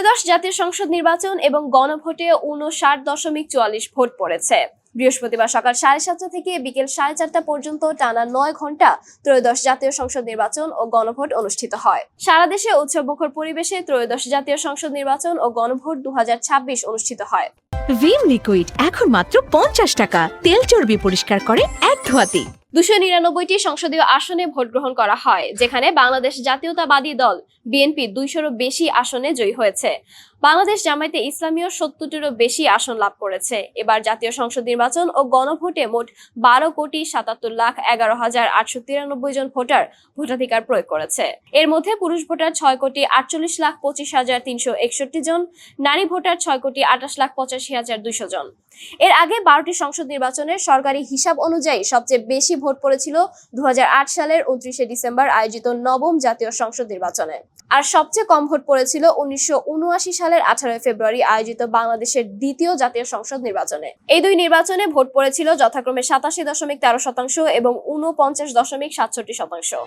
ত্রয়োদশ জাতীয় সংসদ নির্বাচন এবং গণভোটে 59.44 ভোট পড়েছে। বৃহস্পতিবার সকাল 7:30 থেকে বিকেল 4:30 পর্যন্ত টানা 9 ঘন্টা ত্রয়োদশ জাতীয় সংসদ নির্বাচন ও গণভোট অনুষ্ঠিত হয়। সারা দেশে উৎসবমুখর পরিবেশে ত্রয়োদশ জাতীয় সংসদ নির্বাচন ও গণভোট 2026 অনুষ্ঠিত হয়। ভিম লিকুইড এখন মাত্র 50 টাকা, তেল চর্বি পরিষ্কার করে এক ধোয়াতেই। 299টি সংসদীয় আসনে ভোট গ্রহণ করা হয়, যেখানে বাংলাদেশ জাতীয়তাবাদী দল বিএনপি 200-রও বেশি আসনে জয়ী হয়েছে। বাংলাদেশ জামায়াতে ইসলামীও 70-টিরও বেশি আসন লাভ করেছে। এবার জাতীয় সংসদ নির্বাচন ও গণভোটে মোট 12,77,11,893 জন ভোটার ভোটাধিকার প্রয়োগ করেছে। এর মধ্যে পুরুষ ভোটার 6,48,25,361 জন, নারী ভোটার 6,28,85,200 জন। এর আগে 12টি সংসদ নির্বাচনের সরকারি হিসাব অনুযায়ী সবচেয়ে বেশি ভোট পড়েছিল 2008 সালের 29শে ডিসেম্বর আয়োজিত নবম জাতীয় সংসদ নির্বাচনে, আর সবচেয়ে কম ভোট পড়েছিল 1979 সালের 18 ফেব্রুয়ারি আয়োজিত বাংলাদেশের দ্বিতীয় জাতীয় সংসদ নির্বাচনে। এই দুই নির্বাচনে ভোট পড়েছিল যথাক্রমে 87.13% এবং 49.67%।